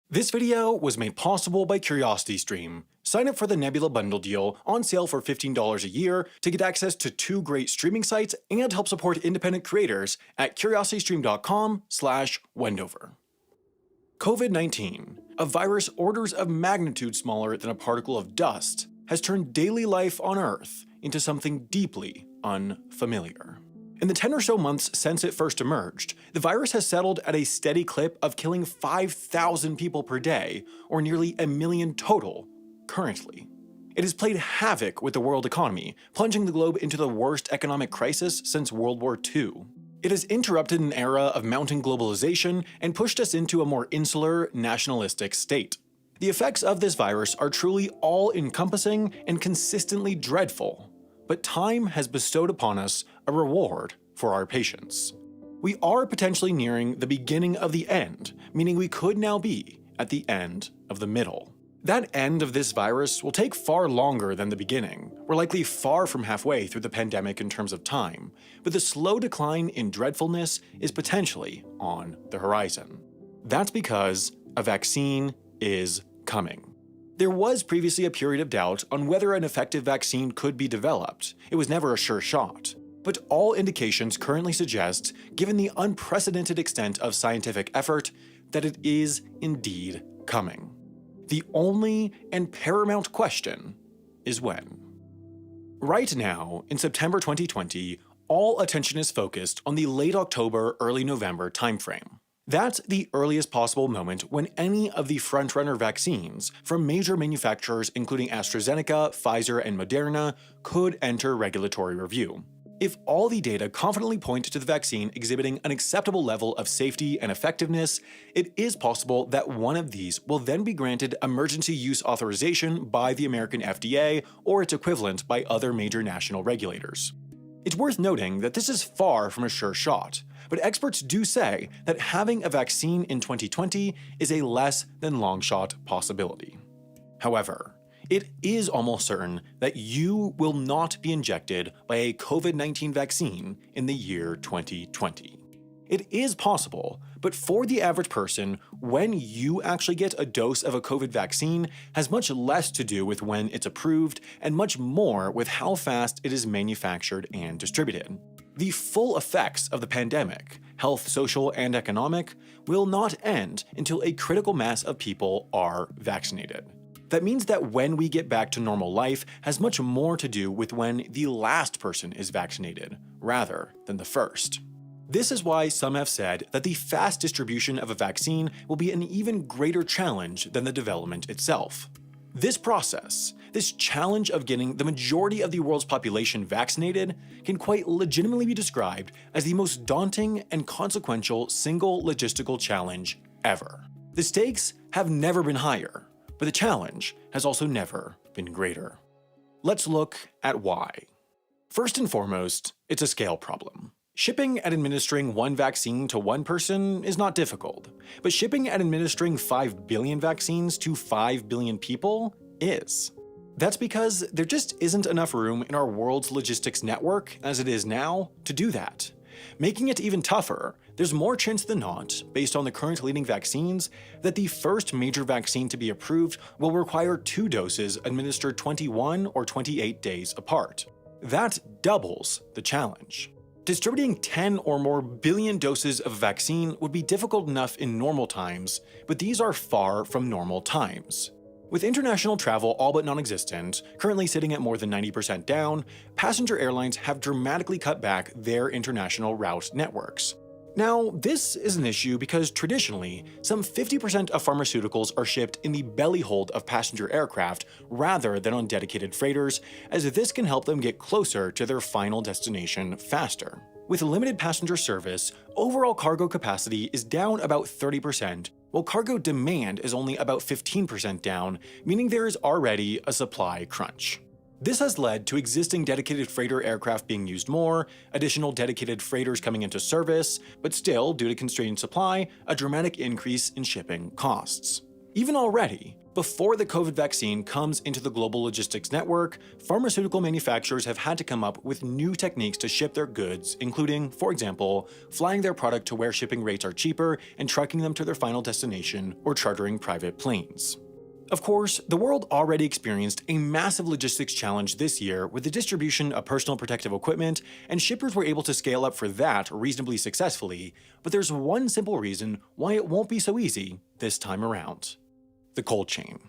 This video was made possible by CuriosityStream. Sign up for the Nebula Bundle deal on sale for $15 a year to get access to 2 great streaming sites and help support independent creators at curiositystream.com/Wendover. COVID-19, a virus orders of magnitude smaller than a particle of dust, has turned daily life on Earth into something deeply unfamiliar. In the 10 or so months since it first emerged, the virus has settled at a steady clip of killing 5,000 people per day, or nearly 1 million total, currently. It has played havoc with the world economy, plunging the globe into the worst economic crisis since World War II. It has interrupted an era of mounting globalization and pushed us into a more insular, nationalistic state. The effects of this virus are truly all-encompassing and consistently dreadful. But time has bestowed upon us a reward for our patience. We are potentially nearing the beginning of the end, meaning we could now be at the end of the middle. That end of this virus will take far longer than the beginning. We're likely far from halfway through the pandemic in terms of time, but the slow decline in dreadfulness is potentially on the horizon. That's because a vaccine is coming. There was previously a period of doubt on whether an effective vaccine could be developed. It was never a sure shot. But all indications currently suggest, given the unprecedented extent of scientific effort, that it is indeed coming. The only and paramount question is when. Right now, in September 2020, all attention is focused on the late October, early November timeframe. That's the earliest possible moment when any of the frontrunner vaccines from major manufacturers including AstraZeneca, Pfizer, and Moderna could enter regulatory review. If all the data confidently point to the vaccine exhibiting an acceptable level of safety and effectiveness, it is possible that one of these will then be granted emergency use authorization by the American FDA or its equivalent by other major national regulators. It's worth noting that this is far from a sure shot, but experts do say that having a vaccine in 2020 is a less than long shot possibility. However, it is almost certain that you will not be injected by a COVID-19 vaccine in the year 2020. It is possible, but for the average person, when you actually get a dose of a COVID vaccine has much less to do with when it's approved and much more with how fast it is manufactured and distributed. The full effects of the pandemic, health, social, and economic, will not end until a critical mass of people are vaccinated. That means that when we get back to normal life has much more to do with when the last person is vaccinated, rather than the first. This is why some have said that the fast distribution of a vaccine will be an even greater challenge than the development itself. This process, this challenge of getting the majority of the world's population vaccinated, can quite legitimately be described as the most daunting and consequential single logistical challenge ever. The stakes have never been higher, but the challenge has also never been greater. Let's look at why. First and foremost, it's a scale problem. Shipping and administering one vaccine to one person is not difficult, but shipping and administering 5 billion vaccines to 5 billion people is. That's because there just isn't enough room in our world's logistics network, as it is now, to do that. Making it even tougher, there's more chance than not, based on the current leading vaccines, that the first major vaccine to be approved will require 2 doses administered 21 or 28 days apart. That doubles the challenge. Distributing 10 or more billion doses of a vaccine would be difficult enough in normal times, but these are far from normal times. With international travel all but non-existent, currently sitting at more than 90% down, passenger airlines have dramatically cut back their international route networks. Now, this is an issue because traditionally, some 50% of pharmaceuticals are shipped in the belly hold of passenger aircraft rather than on dedicated freighters, as this can help them get closer to their final destination faster. With limited passenger service, overall cargo capacity is down about 30%, while cargo demand is only about 15% down, meaning there is already a supply crunch. This has led to existing dedicated freighter aircraft being used more, additional dedicated freighters coming into service, but still, due to constrained supply, a dramatic increase in shipping costs. Even already, before the COVID vaccine comes into the global logistics network, pharmaceutical manufacturers have had to come up with new techniques to ship their goods, including, for example, flying their product to where shipping rates are cheaper and trucking them to their final destination or chartering private planes. Of course, the world already experienced a massive logistics challenge this year with the distribution of personal protective equipment, and shippers were able to scale up for that reasonably successfully, but there's one simple reason why it won't be so easy this time around: the cold chain.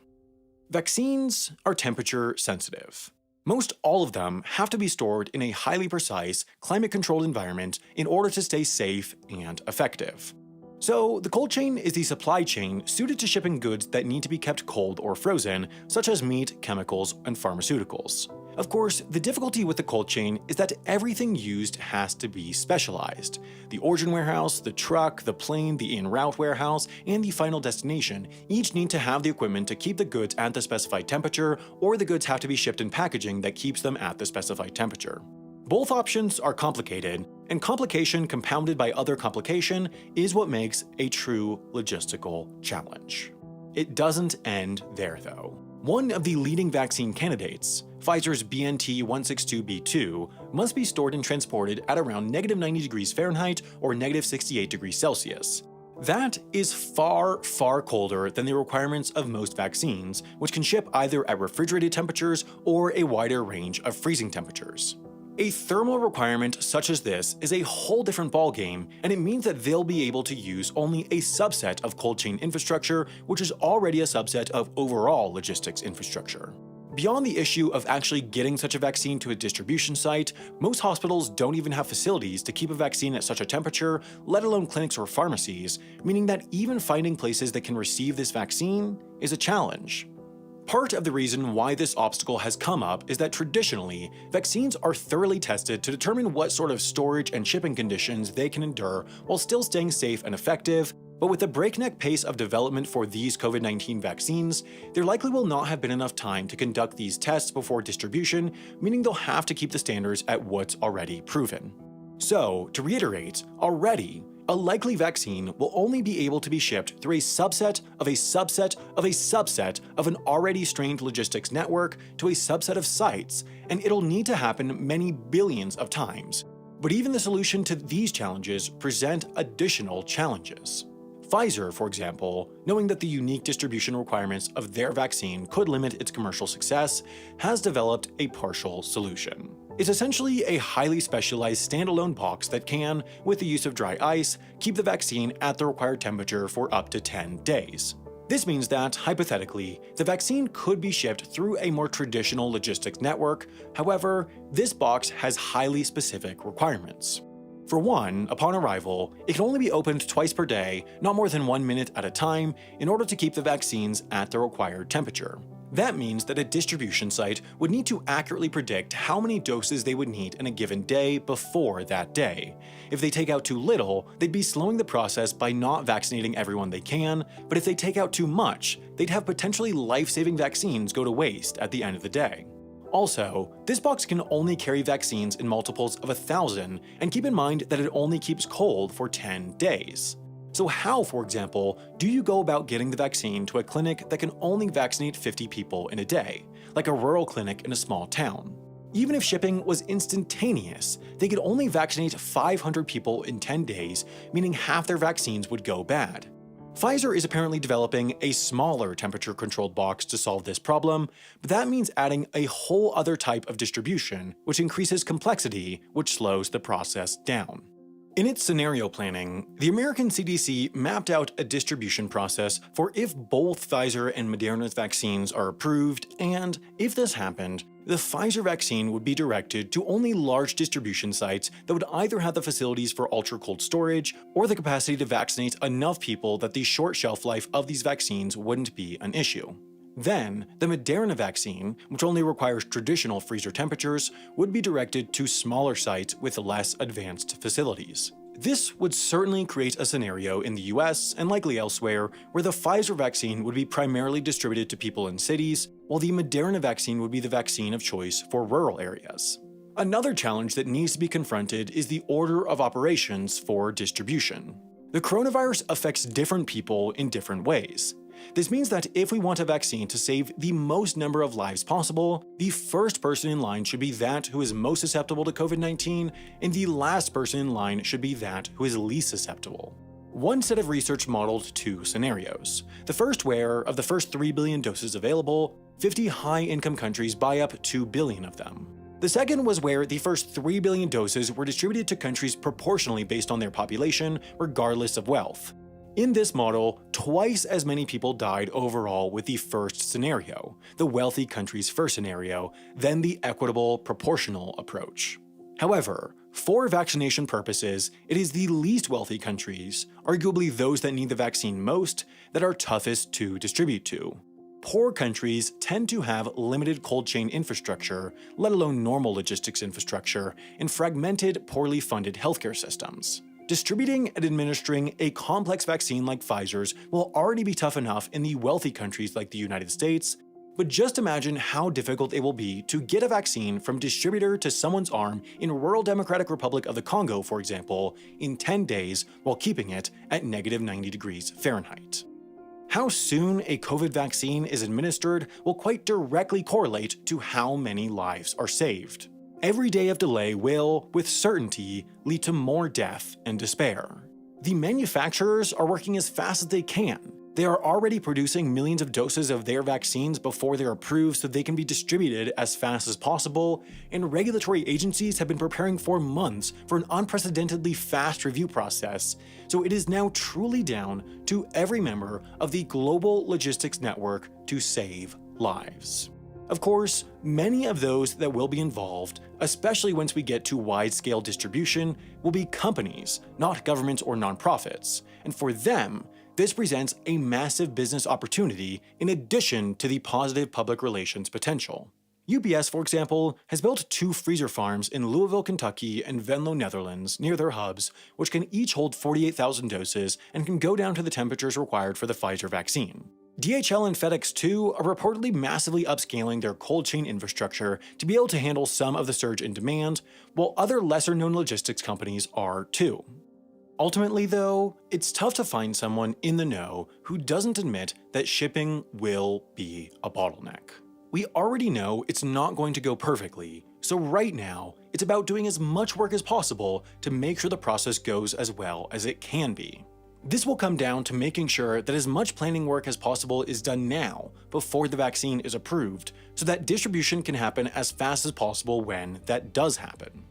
Vaccines are temperature sensitive. Most all of them have to be stored in a highly precise, climate-controlled environment in order to stay safe and effective. So, the cold chain is the supply chain suited to shipping goods that need to be kept cold or frozen, such as meat, chemicals, and pharmaceuticals. Of course, the difficulty with the cold chain is that everything used has to be specialized. The origin warehouse, the truck, the plane, the en route warehouse, and the final destination each need to have the equipment to keep the goods at the specified temperature, or the goods have to be shipped in packaging that keeps them at the specified temperature. Both options are complicated, and complication compounded by other complication is what makes a true logistical challenge. It doesn't end there, though. One of the leading vaccine candidates, Pfizer's BNT162b2, must be stored and transported at around -90 degrees Fahrenheit or -68 degrees Celsius. That is far, far colder than the requirements of most vaccines, which can ship either at refrigerated temperatures or a wider range of freezing temperatures. A thermal requirement such as this is a whole different ballgame, and it means that they'll be able to use only a subset of cold chain infrastructure, which is already a subset of overall logistics infrastructure. Beyond the issue of actually getting such a vaccine to a distribution site, most hospitals don't even have facilities to keep a vaccine at such a temperature, let alone clinics or pharmacies, meaning that even finding places that can receive this vaccine is a challenge. Part of the reason why this obstacle has come up is that traditionally, vaccines are thoroughly tested to determine what sort of storage and shipping conditions they can endure while still staying safe and effective, but with the breakneck pace of development for these COVID-19 vaccines, there likely will not have been enough time to conduct these tests before distribution, meaning they'll have to keep the standards at what's already proven. So, to reiterate, already, a likely vaccine will only be able to be shipped through a subset of a subset of a subset of an already strained logistics network to a subset of sites, and it'll need to happen many billions of times. But even the solution to these challenges present additional challenges. Pfizer, for example, knowing that the unique distribution requirements of their vaccine could limit its commercial success, has developed a partial solution. It's essentially a highly specialized standalone box that can, with the use of dry ice, keep the vaccine at the required temperature for up to 10 days. This means that, hypothetically, the vaccine could be shipped through a more traditional logistics network. However, this box has highly specific requirements. For one, upon arrival, it can only be opened twice per day, not more than 1 minute at a time, in order to keep the vaccines at the required temperature. That means that a distribution site would need to accurately predict how many doses they would need in a given day before that day. If they take out too little, they'd be slowing the process by not vaccinating everyone they can, but if they take out too much, they'd have potentially life-saving vaccines go to waste at the end of the day. Also, this box can only carry vaccines in multiples of 1,000, and keep in mind that it only keeps cold for 10 days. So how, for example, do you go about getting the vaccine to a clinic that can only vaccinate 50 people in a day, like a rural clinic in a small town? Even if shipping was instantaneous, they could only vaccinate 500 people in 10 days, meaning half their vaccines would go bad. Pfizer is apparently developing a smaller temperature-controlled box to solve this problem, but that means adding a whole other type of distribution, which increases complexity, which slows the process down. In its scenario planning, the American CDC mapped out a distribution process for if both Pfizer and Moderna's vaccines are approved, and if this happened, the Pfizer vaccine would be directed to only large distribution sites that would either have the facilities for ultra-cold storage or the capacity to vaccinate enough people that the short shelf life of these vaccines wouldn't be an issue. Then, the Moderna vaccine, which only requires traditional freezer temperatures, would be directed to smaller sites with less advanced facilities. This would certainly create a scenario in the US, and likely elsewhere, where the Pfizer vaccine would be primarily distributed to people in cities, while the Moderna vaccine would be the vaccine of choice for rural areas. Another challenge that needs to be confronted is the order of operations for distribution. The coronavirus affects different people in different ways. This means that if we want a vaccine to save the most number of lives possible, the first person in line should be that who is most susceptible to COVID-19, and the last person in line should be that who is least susceptible. One set of research modeled two scenarios. The first where, of the first 3 billion doses available, 50 high-income countries buy up 2 billion of them. The second was where the first 3 billion doses were distributed to countries proportionally based on their population, regardless of wealth. In this model, twice as many people died overall with the first scenario, the wealthy countries first scenario, than the equitable proportional approach. However, for vaccination purposes, it is the least wealthy countries, arguably those that need the vaccine most, that are toughest to distribute to. Poor countries tend to have limited cold chain infrastructure, let alone normal logistics infrastructure, and fragmented, poorly funded healthcare systems. Distributing and administering a complex vaccine like Pfizer's will already be tough enough in the wealthy countries like the United States, but just imagine how difficult it will be to get a vaccine from distributor to someone's arm in rural Democratic Republic of the Congo, for example, in 10 days while keeping it at -90 degrees Fahrenheit. How soon a COVID vaccine is administered will quite directly correlate to how many lives are saved. Every day of delay will, with certainty, lead to more death and despair. The manufacturers are working as fast as they can. They are already producing millions of doses of their vaccines before they're approved so they can be distributed as fast as possible, and regulatory agencies have been preparing for months for an unprecedentedly fast review process, so it is now truly down to every member of the global logistics network to save lives. Of course, many of those that will be involved, especially once we get to wide-scale distribution, will be companies, not governments or nonprofits, and for them, this presents a massive business opportunity in addition to the positive public relations potential. UPS, for example, has built 2 freezer farms in Louisville, Kentucky and Venlo, Netherlands, near their hubs, which can each hold 48,000 doses and can go down to the temperatures required for the Pfizer vaccine. DHL and FedEx too are reportedly massively upscaling their cold chain infrastructure to be able to handle some of the surge in demand, while other lesser-known logistics companies are too. Ultimately though, it's tough to find someone in the know who doesn't admit that shipping will be a bottleneck. We already know it's not going to go perfectly, so right now, it's about doing as much work as possible to make sure the process goes as well as it can be. This will come down to making sure that as much planning work as possible is done now, before the vaccine is approved, so that distribution can happen as fast as possible when that does happen.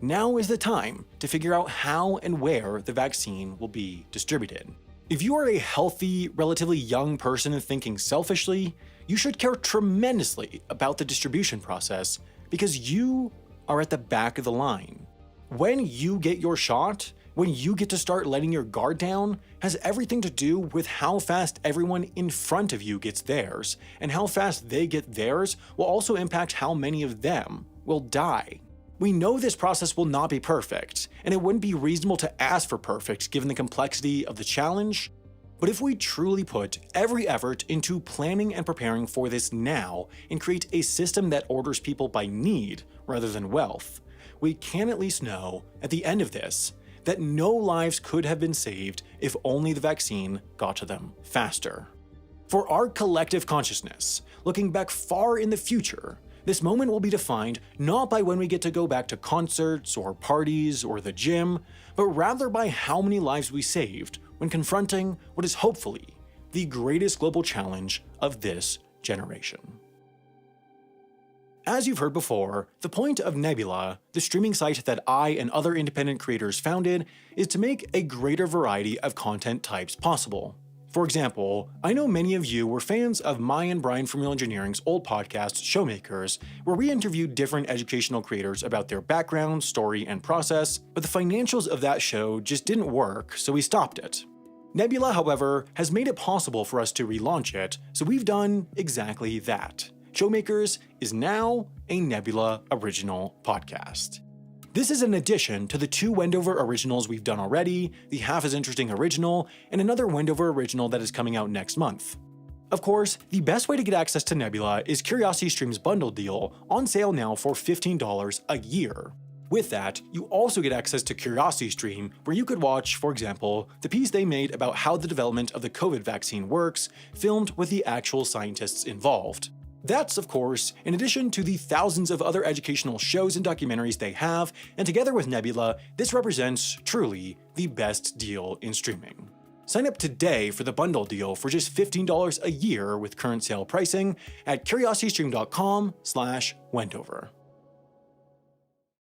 Now is the time to figure out how and where the vaccine will be distributed. If you are a healthy, relatively young person thinking selfishly, you should care tremendously about the distribution process because you are at the back of the line. When you get your shot, when you get to start letting your guard down, has everything to do with how fast everyone in front of you gets theirs, and how fast they get theirs will also impact how many of them will die. We know this process will not be perfect, and it wouldn't be reasonable to ask for perfect given the complexity of the challenge, but if we truly put every effort into planning and preparing for this now and create a system that orders people by need rather than wealth, we can at least know, at the end of this, that no lives could have been saved if only the vaccine got to them faster. For our collective consciousness, looking back far in the future, this moment will be defined not by when we get to go back to concerts or parties or the gym, but rather by how many lives we saved when confronting what is hopefully the greatest global challenge of this generation. As you've heard before, the point of Nebula, the streaming site that I and other independent creators founded, is to make a greater variety of content types possible. For example, I know many of you were fans of my and Brian from Real Engineering's old podcast, Showmakers, where we interviewed different educational creators about their background, story, and process, but the financials of that show just didn't work, so we stopped it. Nebula, however, has made it possible for us to relaunch it, so we've done exactly that. Showmakers is now a Nebula original podcast. This is an addition to the 2 Wendover originals we've done already, the Half as Interesting original, and another Wendover original that is coming out next month. Of course, the best way to get access to Nebula is CuriosityStream's bundle deal, on sale now for $15 a year. With that, you also get access to CuriosityStream, where you could watch, for example, the piece they made about how the development of the COVID vaccine works, filmed with the actual scientists involved. That's, of course, in addition to the thousands of other educational shows and documentaries they have, and together with Nebula, this represents, truly, the best deal in streaming. Sign up today for the bundle deal for just $15 a year with current sale pricing at curiositystream.com/Wentover.